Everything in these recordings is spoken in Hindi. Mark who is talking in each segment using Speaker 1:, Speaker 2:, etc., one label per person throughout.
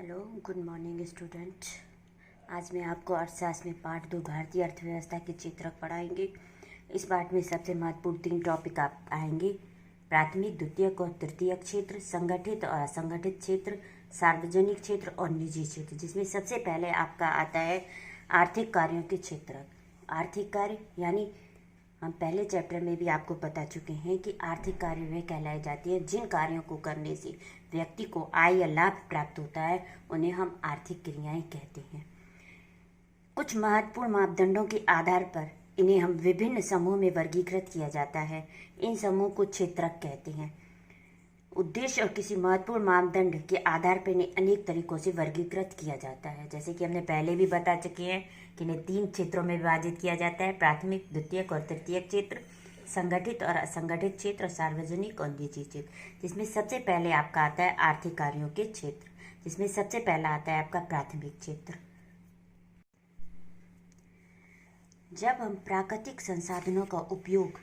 Speaker 1: Hello, good morning student. आज मैं आपको अर्थशास्त्र में पार्ट 2 भारतीय अर्थव्यवस्था के चित्रक पढ़ाएंगे। इस पार्ट में सबसे महत्वपूर्ण 3 टॉपिक आप आएंगे: प्राथमिक, द्वितीयक और तृतीयक क्षेत्र, संगठित और असंगठित क्षेत्र, सार्वजनिक क्षेत्र और निजी क्षेत्र, जिसमें सबसे पहले आपका आता है आर्थिक कार्यों के क्षेत्रक। आर्थिक कार्य यानी हम पहले चैप्टर में भी आपको बता चुके हैं कि आर्थिक कार्य वे कहलाई जाती है जिन कार्यों को करने से व्यक्ति को आय या लाभ प्राप्त होता है, उन्हें हम आर्थिक क्रियाएं कहते हैं। कुछ महत्वपूर्ण मापदंडों के आधार पर इन्हें हम विभिन्न समूह में वर्गीकृत किया जाता है। इन समूह को क्षेत्रक कहते हैं। उद्देश्य और किसी महत्वपूर्ण मापदंड के आधार पर इन्हें अनेक तरीकों से वर्गीकृत किया जाता है। जैसे कि हमने पहले भी बता चुके हैं कि इन्हें 3 क्षेत्रों में विभाजित किया जाता है: प्राथमिक, द्वितीयक और तृतीयक क्षेत्र, संगठित और असंगठित क्षेत्र, और सार्वजनिक और निजी क्षेत्र। जिसमें सबसे पहले आपका आता है आर्थिक कार्यों के क्षेत्र, जिसमें सबसे पहला आता है आपका प्राथमिक क्षेत्र। जब हम प्राकृतिक संसाधनों का उपयोग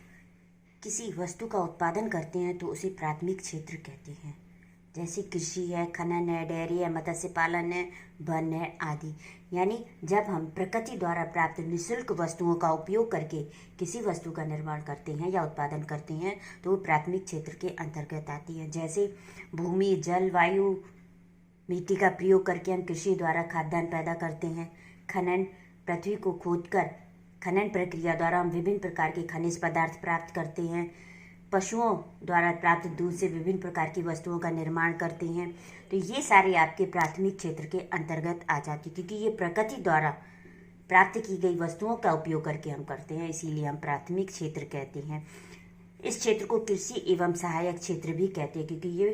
Speaker 1: किसी वस्तु का उत्पादन करते हैं तो उसे प्राथमिक क्षेत्र कहते हैं। जैसे कृषि है, खनन है, डेयरी है, मत्स्य पालन है, वन है आदि। यानी जब हम प्रकृति द्वारा प्राप्त निःशुल्क वस्तुओं का उपयोग करके किसी वस्तु का निर्माण करते हैं या उत्पादन करते हैं तो वो प्राथमिक क्षेत्र के अंतर्गत आती है। जैसे भूमि, जल, वायु, मिट्टी का प्रयोग करके हम कृषि द्वारा खाद्यान्न पैदा करते हैं। खनन, पृथ्वी को खोदकर खनन प्रक्रिया द्वारा हम विभिन्न प्रकार के खनिज पदार्थ प्राप्त करते हैं। पशुओं द्वारा प्राप्त दूध से विभिन्न प्रकार की वस्तुओं का निर्माण करते हैं। तो ये सारे आपके प्राथमिक क्षेत्र के अंतर्गत आ जाती, क्योंकि ये प्रकृति द्वारा प्राप्त की गई वस्तुओं का उपयोग करके हम करते हैं, इसीलिए हम प्राथमिक क्षेत्र कहते हैं। इस क्षेत्र को कृषि एवं सहायक क्षेत्र भी कहते हैं, क्योंकि ये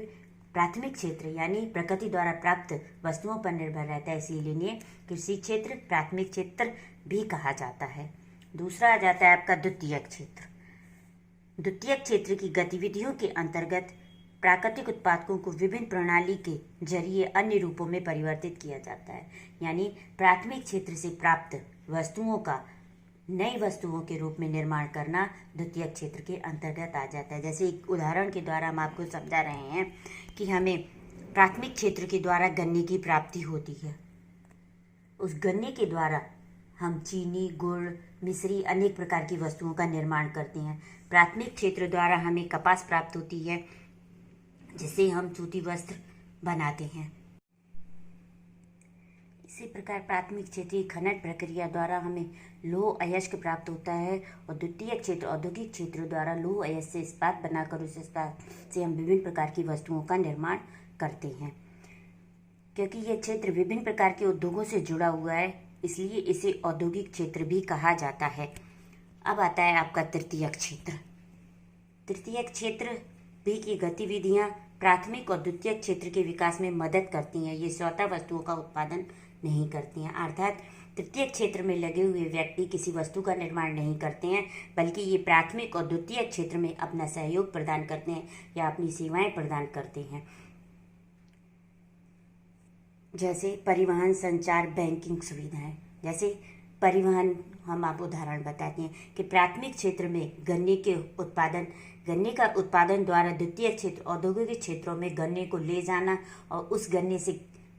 Speaker 1: प्राथमिक क्षेत्र यानी प्रकृति द्वारा प्राप्त वस्तुओं पर निर्भर रहता है, इसीलिए इन्हें कृषि क्षेत्र, प्राथमिक क्षेत्र भी कहा जाता है। दूसरा आ जाता है आपका द्वितीयक क्षेत्र। द्वितीयक क्षेत्र की गतिविधियों के अंतर्गत प्राकृतिक उत्पादों को विभिन्न प्रणाली के जरिए अन्य रूपों में परिवर्तित किया जाता है। यानी प्राथमिक क्षेत्र से प्राप्त वस्तुओं का नई वस्तुओं के रूप में निर्माण करना द्वितीयक क्षेत्र के अंतर्गत आ जाता है। जैसे एक उदाहरण के द्वारा हम आपको समझा रहे हैं कि हमें प्राथमिक क्षेत्र के द्वारा गन्ने की प्राप्ति होती है। उस गन्ने के द्वारा हम चीनी, गुड़, मिश्री अनेक प्रकार की वस्तुओं का निर्माण करते हैं। प्राथमिक क्षेत्र द्वारा हमें कपास प्राप्त होती है, जिससे हम सूती वस्त्र बनाते हैं। इसी प्रकार प्राथमिक क्षेत्रीय खनन प्रक्रिया द्वारा हमें लौह अयस्क प्राप्त होता है, और द्वितीयक क्षेत्र औद्योगिक क्षेत्र द्वारा लौह अयस्क से इस्पात बनाकर उस इस्पात से हम विभिन्न प्रकार की वस्तुओं का निर्माण करते हैं। क्योंकि यह क्षेत्र विभिन्न प्रकार के उद्योगों से जुड़ा हुआ है, इसलिए इसे औद्योगिक क्षेत्र भी कहा जाता है। अब आता है आपका तृतीयक क्षेत्र। तृतीयक क्षेत्र भी की गतिविधियां प्राथमिक और द्वितीयक क्षेत्र के विकास में मदद करती हैं। ये स्वतः वस्तुओं का उत्पादन नहीं करती हैं, अर्थात तृतीयक क्षेत्र में लगे हुए व्यक्ति किसी वस्तु का निर्माण नहीं करते हैं, बल्कि ये प्राथमिक और द्वितीयक क्षेत्र में अपना सहयोग प्रदान करते हैं या अपनी सेवाएं प्रदान करते हैं। जैसे परिवहन, संचार, बैंकिंग सुविधाएं। जैसे परिवहन हम आप उदाहरण बताते हैं कि प्राथमिक क्षेत्र में गन्ने का उत्पादन द्वारा द्वितीयक क्षेत्र औद्योगिक क्षेत्रों में गन्ने को ले जाना और उस गन्ने से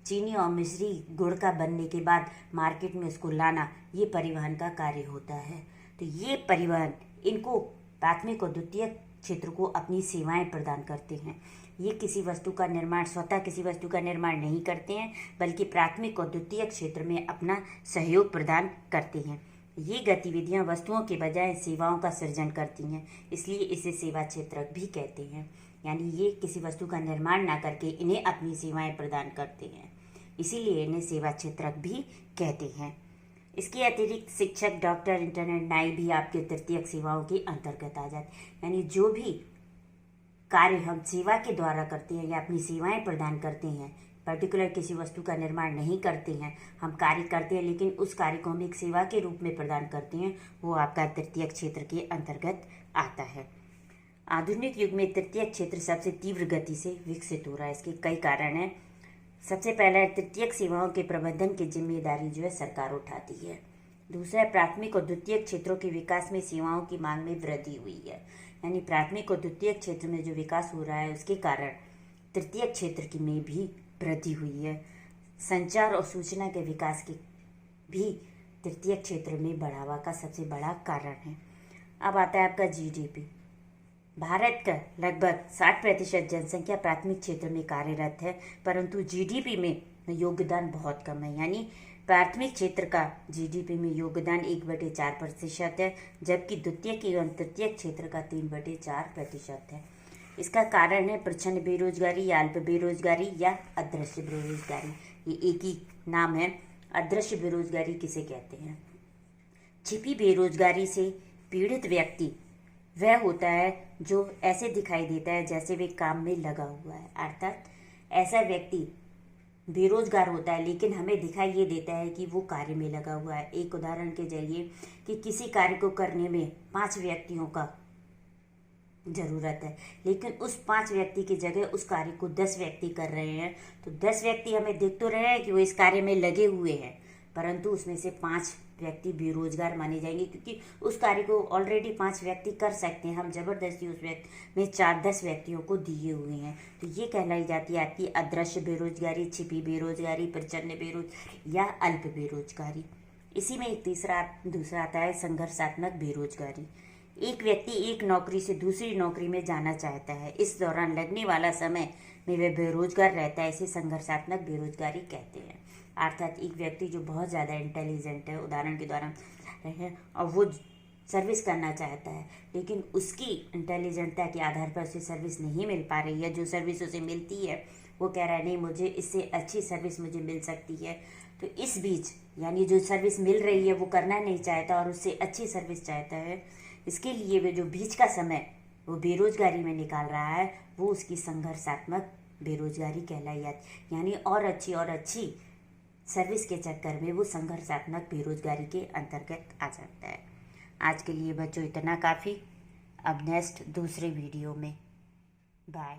Speaker 1: चीनी और मिश्री गुड़ का बनने के बाद मार्केट में उसको लाना, ये परिवहन का कार्य होता है। तो ये परिवहन इनको प्राथमिक और द्वितीयक क्षेत्र को अपनी सेवाएं प्रदान करते हैं। ये किसी वस्तु का निर्माण स्वतः किसी वस्तु का निर्माण नहीं करते हैं, बल्कि प्राथमिक और द्वितीयक क्षेत्र में अपना सहयोग प्रदान करते हैं। ये गतिविधियां वस्तुओं के बजाय सेवाओं का सृजन करती हैं, इसलिए इसे सेवा क्षेत्रक भी कहते हैं। यानी ये किसी वस्तु का निर्माण ना करके इन्हें अपनी सेवाएं प्रदान करते हैं, इसीलिए इन्हें सेवा क्षेत्रक भी कहते हैं। इसके अतिरिक्त शिक्षक, डॉक्टर, इंटरनेट, नाई भी आपके तृतीयक सेवाओं के अंतर्गत आ जाते हैं। यानी जो भी कार्य हम सेवा के द्वारा करते हैं या अपनी सेवाएं प्रदान करते हैं, पर्टिकुलर किसी वस्तु का निर्माण नहीं करते हैं, हम कार्य करते हैं लेकिन उस कार्य को हम एक सेवा के रूप में प्रदान करते हैं, वो आपका तृतीयक क्षेत्र के अंतर्गत आता है। आधुनिक युग में तृतीयक क्षेत्र सबसे तीव्र गति से विकसित हो रहा है। इसके कई कारण हैं। सबसे पहला है तृतीयक सेवाओं के प्रबंधन की जिम्मेदारी जो है सरकार उठाती है। दूसरा है प्राथमिक और द्वितीयक क्षेत्रों के विकास में सेवाओं की मांग में वृद्धि हुई है। यानी प्राथमिक और द्वितीयक क्षेत्र में जो विकास हो रहा है उसके कारण तृतीयक क्षेत्र की में भी वृद्धि हुई है। संचार और सूचना के विकास की भी तृतीय क्षेत्र में बढ़ावा का सबसे बड़ा कारण है। अब आता है आपका जीडीपी। भारत का लगभग 60% जनसंख्या प्राथमिक क्षेत्र में कार्यरत है, परंतु जीडीपी में योगदान बहुत कम है। यानी प्राथमिक क्षेत्र का जीडीपी में योगदान 1/4% है, जबकि द्वितीयक एवं तृतीयक क्षेत्र का 3/4% है। इसका कारण है प्रच्छन्न बेरोजगारी या अल्प बेरोजगारी या अदृश्य बेरोजगारी। ये एक ही नाम है। अदृश्य बेरोजगारी किसे कहते हैं? छिपी बेरोजगारी से पीड़ित व्यक्ति वह होता है जो ऐसे दिखाई देता है जैसे वे काम में लगा हुआ है, अर्थात ऐसा व्यक्ति बेरोजगार होता है लेकिन हमें दिखाई ये देता है कि वो कार्य में लगा हुआ है। एक उदाहरण के जरिए कि किसी कार्य को करने में 5 व्यक्तियों का जरूरत है, लेकिन उस 5 व्यक्ति की जगह उस कार्य को 10 व्यक्ति कर रहे हैं, तो 10 व्यक्ति हमें देख तो रहे हैं कि वो इस कार्य में लगे हुए हैं, परंतु उसमें से 5 व्यक्ति बेरोजगार माने जाएंगे, क्योंकि उस कार्य को ऑलरेडी 5 व्यक्ति कर सकते हैं। हम जबरदस्ती उस व्यक्ति में 4-10 व्यक्तियों को दिए हुए हैं। तो ये कहलाई जाती है आपकी अदृश्य बेरोजगारी, छिपी बेरोजगारी, प्रच्छन्न बेरोजगारी या अल्प बेरोजगारी। इसी में एक दूसरा आता है संघर्षात्मक बेरोजगारी। एक व्यक्ति एक नौकरी से दूसरी नौकरी में जाना चाहता है, इस दौरान लगने वाला समय में वह बेरोजगार रहता है, इसे संघर्षात्मक बेरोजगारी कहते हैं। अर्थात एक व्यक्ति जो बहुत ज़्यादा इंटेलिजेंट है, उदाहरण के द्वारा है, और वो सर्विस करना चाहता है, लेकिन उसकी इंटेलिजेंटता के आधार पर उसे सर्विस नहीं मिल पा रही है। जो सर्विस उसे मिलती है वो कह रहा है नहीं, मुझे इससे अच्छी सर्विस मुझे मिल सकती है। तो इस बीच यानी जो सर्विस मिल रही है वो करना नहीं चाहता और उससे अच्छी सर्विस चाहता है, इसके लिए वे जो बीच का समय वो बेरोजगारी में निकाल रहा है, वो उसकी संघर्षात्मक बेरोजगारी कहलाई जाती। यानी और अच्छी सर्विस के चक्कर में वो संघर्षात्मक बेरोजगारी के अंतर्गत आ जाता है। आज के लिए बच्चों इतना काफ़ी। अब नेक्स्ट दूसरे वीडियो में बाय।